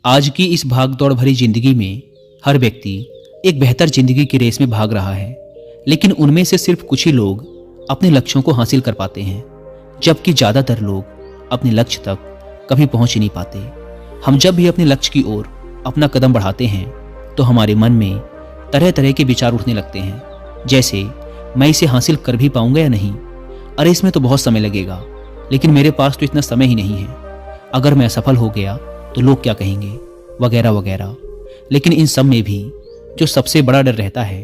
आज की इस भाग दौड़ भरी जिंदगी में हर व्यक्ति एक बेहतर जिंदगी की रेस में भाग रहा है, लेकिन उनमें से सिर्फ कुछ ही लोग अपने लक्ष्यों को हासिल कर पाते हैं, जबकि ज़्यादातर लोग अपने लक्ष्य तक कभी पहुंच ही नहीं पाते। हम जब भी अपने लक्ष्य की ओर अपना कदम बढ़ाते हैं तो हमारे मन में तरह तरह के विचार उठने लगते हैं, जैसे मैं इसे हासिल कर भी पाऊंगा या नहीं, अरे इसमें तो बहुत समय लगेगा, लेकिन मेरे पास तो इतना समय ही नहीं है, अगर मैं असफल हो गया तो लोग क्या कहेंगे, वगैरह वगैरह। लेकिन इन सब में भी जो सबसे बड़ा डर रहता है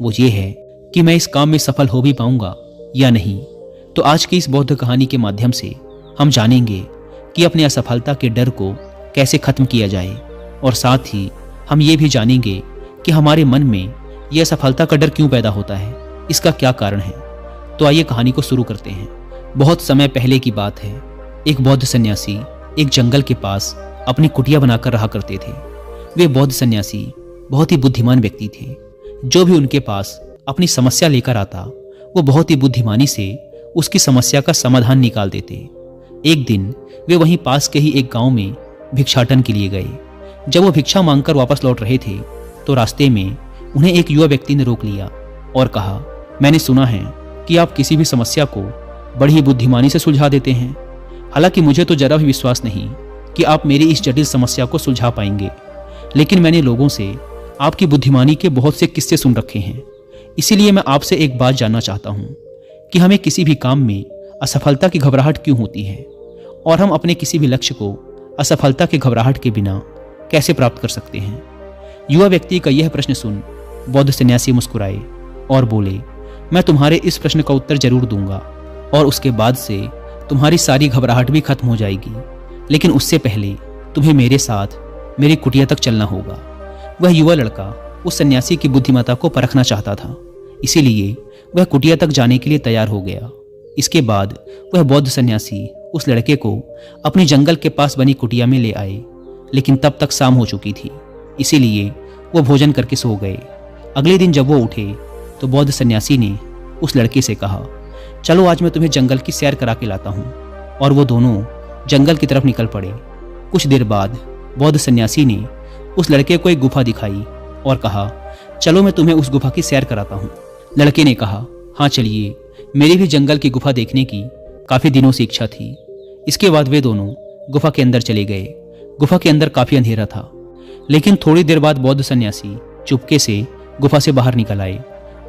वो ये है कि मैं इस काम में सफल हो भी पाऊंगा या नहीं। तो आज की इस बौद्ध कहानी के माध्यम से हम जानेंगे कि अपने असफलता के डर को कैसे खत्म किया जाए, और साथ ही हम ये भी जानेंगे कि हमारे मन में यह असफलता का डर क्यों पैदा होता है, इसका क्या कारण है। तो आइए कहानी को शुरू करते हैं। बहुत समय पहले की बात है। एक बौद्ध सन्यासी एक जंगल के पास अपनी कुटिया बनाकर रहा करते थे। वे बौद्ध सन्यासी बहुत ही बुद्धिमान व्यक्ति थे। जो भी उनके पास अपनी समस्या लेकर आता वो बहुत ही बुद्धिमानी से उसकी समस्या का समाधान निकाल देते। एक दिन वे वहीं पास के ही एक गांव में भिक्षाटन के लिए गए। जब वो भिक्षा मांगकर वापस लौट रहे थे तो रास्ते में उन्हें एक युवा व्यक्ति ने रोक लिया और कहा, मैंने सुना है कि आप किसी भी समस्या को बड़ी ही बुद्धिमानी से सुलझा देते हैं। हालांकि मुझे तो जरा भी विश्वास नहीं कि आप मेरी इस जटिल समस्या को सुलझा पाएंगे, लेकिन मैंने लोगों से आपकी बुद्धिमानी के बहुत से किस्से सुन रखे हैं। इसीलिए मैं आपसे एक बात जानना चाहता हूँ कि हमें किसी भी काम में असफलता की घबराहट क्यों होती है, और हम अपने किसी भी लक्ष्य को असफलता की घबराहट के बिना कैसे प्राप्त कर सकते हैं। युवा व्यक्ति का यह प्रश्न सुन बौद्ध सन्यासी मुस्कुराए और बोले, मैं तुम्हारे इस प्रश्न का उत्तर जरूर दूंगा, और उसके बाद से तुम्हारी सारी घबराहट भी खत्म हो जाएगी, लेकिन उससे पहले तुम्हें मेरे साथ मेरी कुटिया तक चलना होगा। वह युवा लड़का उस सन्यासी की बुद्धिमत्ता को परखना चाहता था, इसीलिए वह कुटिया तक जाने के लिए तैयार हो गया। इसके बाद वह बौद्ध सन्यासी उस लड़के को अपनी जंगल के पास बनी कुटिया में ले आए, लेकिन तब तक शाम हो चुकी थी, इसीलिए वो भोजन करके सो गए। अगले दिन जब वो उठे तो बौद्ध सन्यासी ने उस लड़के से कहा, चलो आज मैं तुम्हें जंगल की सैर करा के लाता हूँ, और वो दोनों जंगल की तरफ निकल पड़े। कुछ देर बाद बौद्ध सन्यासी ने उस लड़के को एक गुफा दिखाई और कहा, चलो मैं तुम्हें उस गुफा की सैर कराता हूँ। लड़के ने कहा, हाँ चलिए, मेरी भी जंगल की गुफा देखने की काफ़ी दिनों से इच्छा थी। इसके बाद वे दोनों गुफा के अंदर चले गए। गुफा के अंदर काफ़ी अंधेरा था, लेकिन थोड़ी देर बाद बौद्ध सन्यासी चुपके से गुफा से बाहर निकल आए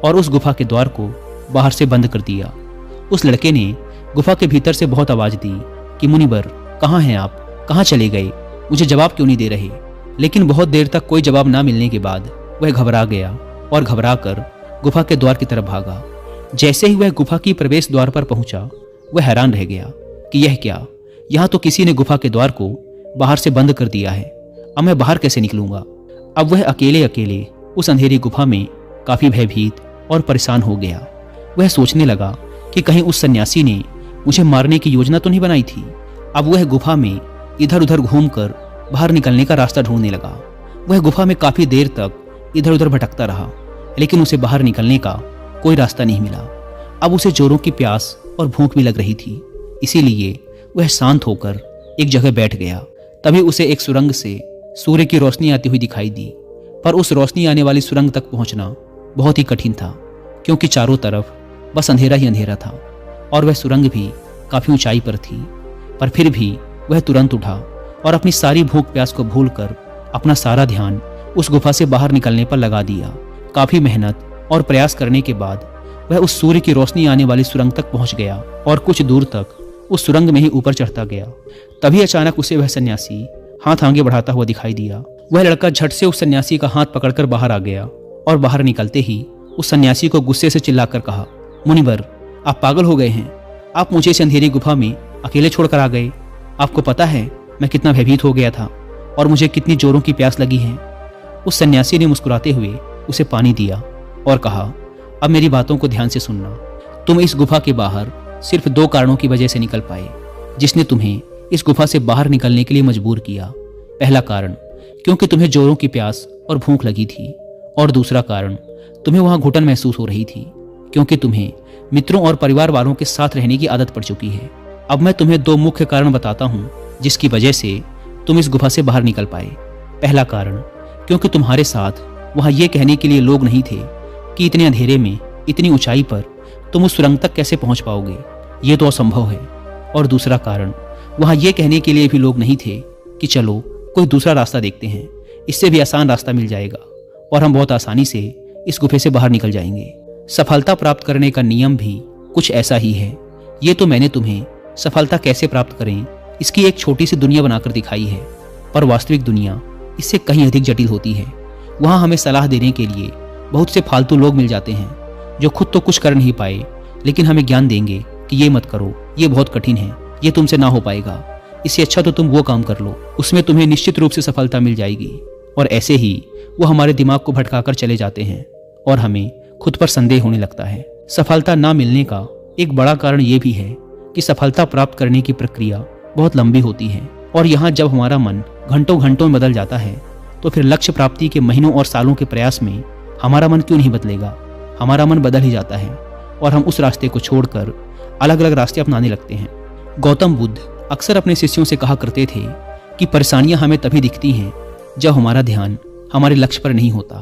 और उस गुफा के द्वार को बाहर से बंद कर दिया। उस लड़के ने गुफा के भीतर से बहुत आवाज़ दी कि मुनिवर, कहाँ हैं आप, कहाँ चले गए, मुझे जवाब क्यों नहीं दे रहे। लेकिन बहुत देर तक कोई जवाब ना मिलने के बाद वह घबरा गया और घबरा कर गुफा के द्वार की तरफ भागा। जैसे ही वह गुफा की प्रवेश द्वार पर पहुंचा, वह हैरान रह गया कि यह क्या, यहाँ तो किसी ने गुफा के द्वार को बाहर से बंद कर दिया है, अब मैं बाहर कैसे निकलूंगा। अब वह अकेले अकेले उस अंधेरी गुफा में काफ़ी भयभीत और परेशान हो गया। वह सोचने लगा कि कहीं उस सन्यासी ने मुझे मारने की योजना तो नहीं बनाई थी। अब वह गुफा में इधर उधर घूमकर बाहर निकलने का रास्ता ढूंढने लगा। वह गुफा में काफ़ी देर तक इधर उधर भटकता रहा, लेकिन उसे बाहर निकलने का कोई रास्ता नहीं मिला। अब उसे जोरों की प्यास और भूख भी लग रही थी, इसीलिए वह शांत होकर एक जगह बैठ गया। तभी उसे एक सुरंग से सूर्य की रोशनी आती हुई दिखाई दी, पर उस रोशनी आने वाली सुरंग तक पहुंचना बहुत ही कठिन था, क्योंकि चारों तरफ बस अंधेरा ही अंधेरा था, और वह सुरंग भी काफ़ी ऊंचाई पर थी। पर फिर भी वह तुरंत उठा और अपनी सारी भूख प्यास को भूलकर अपना सारा ध्यान उस गुफा से बाहर निकलने पर लगा दिया। काफ़ी मेहनत और प्रयास करने के बाद वह उस सूर्य की रोशनी आने वाली सुरंग तक पहुंच गया और कुछ दूर तक उस सुरंग में ही ऊपर चढ़ता गया। तभी अचानक उसे वह सन्यासी हाथ आगे बढ़ाता हुआ दिखाई दिया। वह लड़का झट से उस सन्यासी का हाथ पकड़कर बाहर आ गया और बाहर निकलते ही उस सन्यासी को गुस्से से चिल्लाकर कहा, मुनिवर, आप पागल हो गए हैं, आप मुझे इस अंधेरी गुफा में अकेले छोड़कर आ गए। आपको पता है मैं कितना भयभीत हो गया था और मुझे कितनी जोरों की प्यास लगी है। उस सन्यासी ने मुस्कुराते हुए उसे पानी दिया और कहा, अब मेरी बातों को ध्यान से सुनना। तुम इस गुफा के बाहर सिर्फ 2 कारणों की वजह से निकल पाए, जिसने तुम्हें इस गुफा से बाहर निकलने के लिए मजबूर किया। पहला कारण क्योंकि तुम्हें जोरों की प्यास और भूख लगी थी, और दूसरा कारण तुम्हें वहां घुटन महसूस हो रही थी, क्योंकि तुम्हें मित्रों और परिवार वालों के साथ रहने की आदत पड़ चुकी है। अब मैं तुम्हें 2 मुख्य कारण बताता हूँ जिसकी वजह से तुम इस गुफा से बाहर निकल पाए। पहला कारण, क्योंकि तुम्हारे साथ वहां ये कहने के लिए लोग नहीं थे कि इतने अंधेरे में इतनी ऊंचाई पर तुम उस सुरंग तक कैसे पहुंच पाओगे, ये तो असंभव है। और दूसरा कारण, वहां ये कहने के लिए भी लोग नहीं थे कि चलो कोई दूसरा रास्ता देखते हैं, इससे भी आसान रास्ता मिल जाएगा और हम बहुत आसानी से इस गुफे से बाहर निकल जाएंगे। सफलता प्राप्त करने का नियम भी कुछ ऐसा ही है। ये तो मैंने तुम्हें सफलता कैसे प्राप्त करें इसकी एक छोटी सी दुनिया बनाकर दिखाई है, पर वास्तविक दुनिया इससे कहीं अधिक जटिल होती है। वहाँ हमें सलाह देने के लिए बहुत से फालतू लोग मिल जाते हैं जो खुद तो कुछ कर नहीं पाए, लेकिन हमें ज्ञान देंगे कि ये मत करो, ये बहुत कठिन है, ये तुमसे ना हो पाएगा, इससे अच्छा तो तुम वो काम कर लो, उसमें तुम्हें निश्चित रूप से सफलता मिल जाएगी। और ऐसे ही वो हमारे दिमाग को भटकाकर चले जाते हैं और हमें खुद पर संदेह होने लगता है। सफलता ना मिलने का एक बड़ा कारण ये भी है कि सफलता प्राप्त करने की प्रक्रिया बहुत लंबी होती है, और यहाँ जब हमारा मन घंटों घंटों में बदल जाता है तो फिर लक्ष्य प्राप्ति के महीनों और सालों के प्रयास में हमारा मन क्यों नहीं बदलेगा। हमारा मन बदल ही जाता है और हम उस रास्ते को छोड़कर अलग अलग रास्ते अपनाने लगते हैं। गौतम बुद्ध अक्सर अपने शिष्यों से कहा करते थे कि परेशानियां हमें तभी दिखती हैं जब हमारा ध्यान हमारे लक्ष्य पर नहीं होता,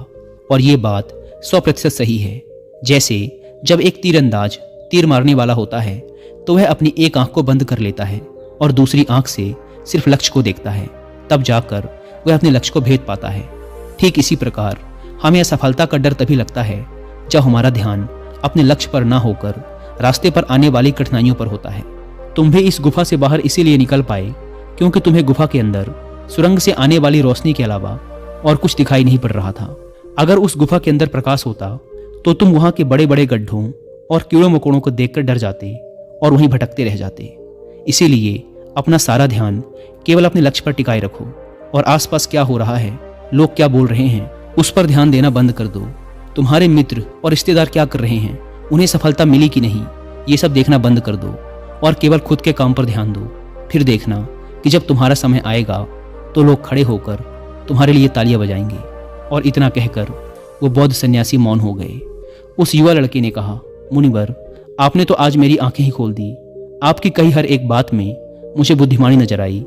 और ये बात 100% सही है। जैसे जब एक तीरंदाज तीर मारने वाला होता है तो वह अपनी एक आंख को बंद कर लेता है और दूसरी आंख से सिर्फ लक्ष्य को देखता है, तब जाकर वह अपने लक्ष्य को भेद पाता है। ठीक इसी प्रकार हमें असफलता का डर तभी लगता है जब हमारा ध्यान अपने लक्ष्य पर ना होकर रास्ते पर आने वाली कठिनाइयों पर होता है। तुम भी इस गुफा से बाहर इसीलिए निकल पाए क्योंकि तुम्हें गुफा के अंदर सुरंग से आने वाली रोशनी के अलावा और कुछ दिखाई नहीं पड़ रहा था। अगर उस गुफा के अंदर प्रकाश होता तो तुम वहां के बड़े बड़े गड्ढों और कीड़ों मकोड़ों को देखकर डर जाते और वहीं भटकते रह जाते। इसीलिए अपना सारा ध्यान केवल अपने लक्ष्य पर टिकाए रखो और आसपास क्या हो रहा है, लोग क्या बोल रहे हैं, उस पर ध्यान देना बंद कर दो। तुम्हारे मित्र और रिश्तेदार क्या कर रहे हैं, उन्हें सफलता मिली कि नहीं, ये सब देखना बंद कर दो और केवल खुद के काम पर ध्यान दो। फिर देखना कि जब तुम्हारा समय आएगा तो लोग खड़े होकर तुम्हारे लिए तालियां बजाएंगे। और इतना कहकर वो बौद्ध सन्यासी मौन हो गए। उस युवा लड़के ने कहा, मुनिवर, आपने तो आज मेरी आंखें ही खोल दी। आपकी कही हर एक बात में मुझे बुद्धिमानी नजर आई।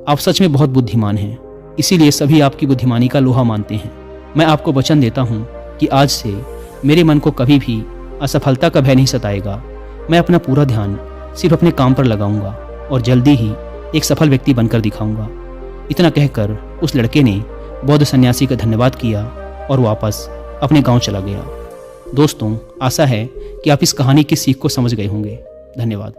आप सच में बहुत बुद्धिमान हैं, इसीलिए सभी आपकी बुद्धिमानी का लोहा मानते हैं। मैं आपको वचन देता हूँ कि आज से मेरे मन को कभी भी असफलता का भय नहीं सताएगा। मैं अपना पूरा ध्यान सिर्फ अपने काम पर लगाऊंगा और जल्दी ही एक सफल व्यक्ति बनकर दिखाऊंगा। इतना कहकर उस लड़के ने बौद्ध सन्यासी का धन्यवाद किया और वापस अपने गांव चला गया। दोस्तों, आशा है कि आप इस कहानी की सीख को समझ गए होंगे। धन्यवाद।